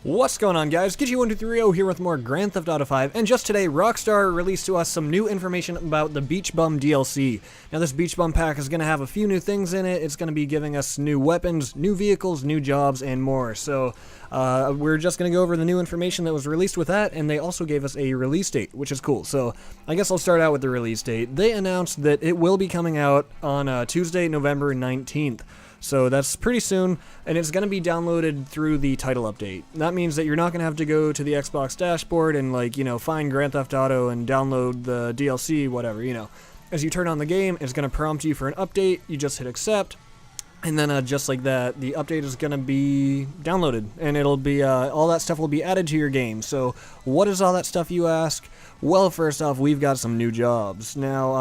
What's going on, guys? Gitchy1230 here with more Grand Theft Auto 5, and just today, Rockstar released to us some new information about the Beach Bum DLC. Now, this Beach Bum pack is going to have a few new things in it. It's going to be giving us new weapons, new vehicles, new jobs, and more. So, we're just going to go over the new information that was released with that, and they also gave us a release date, which is cool. So, I guess I'll start out with the release date. They announced that it will be coming out on Tuesday, November 19th. So that's pretty soon, and it's going to be downloaded through the title update. That means that you're not going to have to go to the Xbox dashboard and, find Grand Theft Auto and download the DLC, whatever, As you turn on the game, it's going to prompt you for an update. You just hit accept, and then just like that, the update is going to be downloaded, and it'll be, all that stuff will be added to your game. So what is all that stuff, you ask? Well, first off, we've got some new jobs. Now,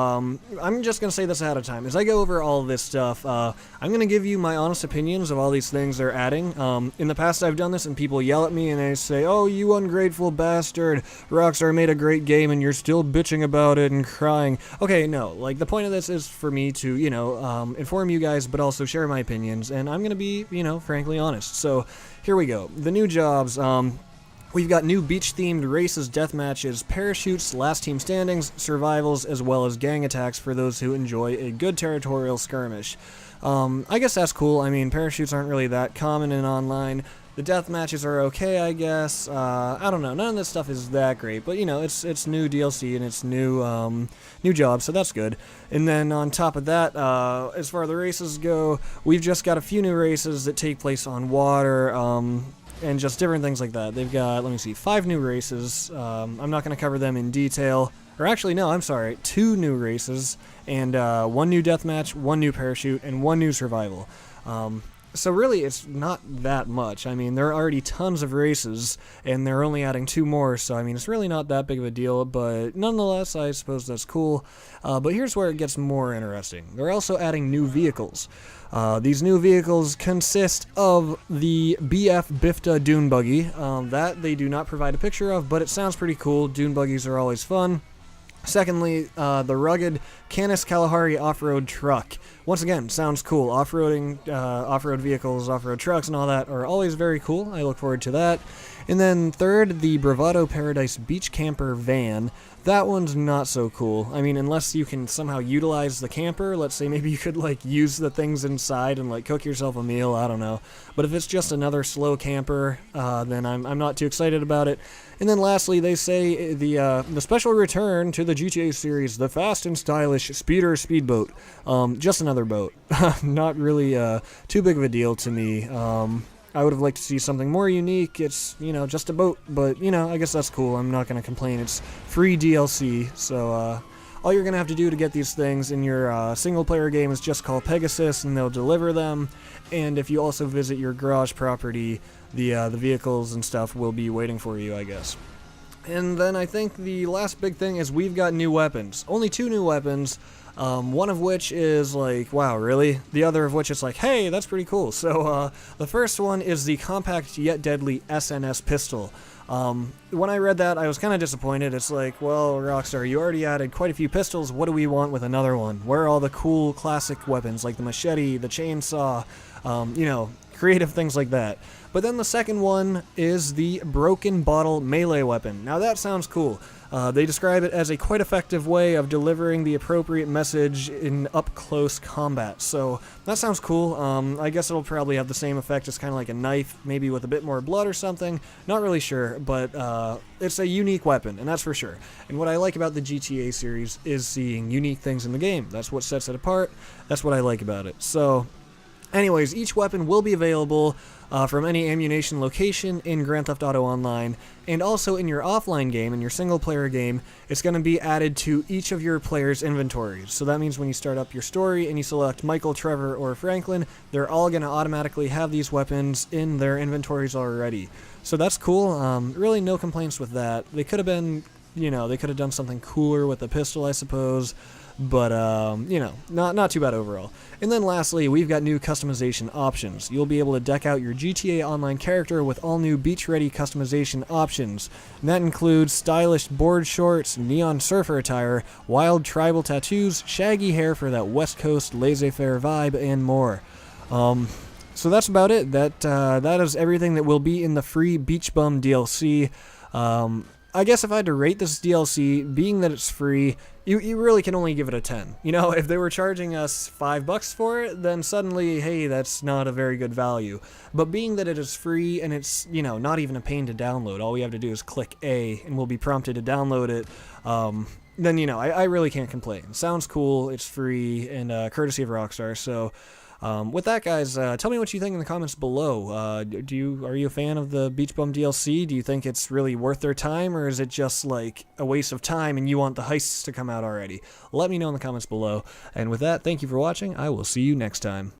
I'm just going to say this ahead of time. As I go over all of this stuff, I'm going to give you my honest opinions of all these things they're adding. In the past, I've done this, and people yell at me, and they say, "Oh, you ungrateful bastard, Rockstar made a great game, and you're still bitching about it and crying." Okay, no, the point of this is for me to, inform you guys, but also share my opinions, and I'm going to be, frankly honest. So, here we go. The new jobs, we've got new beach-themed races, death matches, parachutes, last team standings, survivals, as well as gang attacks for those who enjoy a good territorial skirmish. I guess that's cool. I mean, parachutes aren't really that common in online. The death matches are okay, I guess. I don't know. None of this stuff is that great, but it's new DLC and it's new jobs, so that's good. And then on top of that, as far as the races go, we've just got a few new races that take place on water. And just different things like that. They've got, 5 new races. I'm not going to cover them in detail. Or actually, no, I'm sorry. 2 new races, and 1 new deathmatch, 1 new parachute, and 1 new survival. So really, it's not that much. I mean, there are already tons of races, and they're only adding 2 more, so it's really not that big of a deal, but nonetheless, I suppose that's cool. But here's where it gets more interesting. They're also adding new vehicles. These new vehicles consist of the BF Bifta Dune Buggy. That they do not provide a picture of, but it sounds pretty cool. Dune Buggies are always fun. Secondly, the rugged Canis Kalahari off-road truck. Once again, sounds cool. Off-road vehicles, off-road trucks, and all that are always very cool. I look forward to that. And then third, the Bravado Paradise Beach Camper van. That one's not so cool. I mean, unless you can somehow utilize the camper. Let's say maybe you could, use the things inside and, cook yourself a meal. I don't know. But if it's just another slow camper, then I'm not too excited about it. And then lastly, they say the special return to the GTA series, the fast and stylish Speeder Speedboat. Just another boat. Not really too big of a deal to me. I would have liked to see something more unique. It's, just a boat, but, I guess that's cool. I'm not going to complain. It's free DLC, so all you're going to have to do to get these things in your single-player game is just call Pegasus, and they'll deliver them. And if you also visit your garage property, the vehicles and stuff will be waiting for you, I guess. And then I think the last big thing is we've got new weapons. Only 2 new weapons. One of which is wow, really? The other of which is hey, that's pretty cool. So, the first one is the compact yet deadly SNS pistol. When I read that, I was kind of disappointed. It's well, Rockstar, you already added quite a few pistols. What do we want with another one? Where are all the cool classic weapons, like the machete, the chainsaw, creative things like that. But then the second one is the broken bottle melee weapon. Now that sounds cool. They describe it as a quite effective way of delivering the appropriate message in up-close combat. So that sounds cool. I guess it'll probably have the same effect as kind of like a knife, maybe with a bit more blood or something. Not really sure, but it's a unique weapon, and that's for sure. And what I like about the GTA series is seeing unique things in the game. That's what sets it apart. That's what I like about it. So anyways, each weapon will be available from any ammunition location in Grand Theft Auto Online, and also in your offline game, in your single-player game, it's going to be added to each of your players' inventories. So that means when you start up your story and you select Michael, Trevor, or Franklin, they're all going to automatically have these weapons in their inventories already. So that's cool. Really no complaints with that. They could have been, they could have done something cooler with the pistol, I suppose. But, not too bad overall. And then lastly, we've got new customization options. You'll be able to deck out your GTA Online character with all new beach-ready customization options. And that includes stylish board shorts, neon surfer attire, wild tribal tattoos, shaggy hair for that West Coast laissez-faire vibe, and more. So that's about it. That is everything that will be in the free Beach Bum DLC. I guess if I had to rate this DLC, being that it's free, you really can only give it a 10. You know, if they were charging us $5 for it, then suddenly, hey, that's not a very good value. But being that it is free and it's, you know, not even a pain to download, all we have to do is click A and we'll be prompted to download it, then, you know, I really can't complain. Sounds cool, it's free, and courtesy of Rockstar, so... with that, guys, tell me what you think in the comments below. Are you a fan of the Beach Bum DLC? Do you think it's really worth their time, or is it just like a waste of time and you want the heists to come out already? Let me know in the comments below. And with that, thank you for watching. I will see you next time.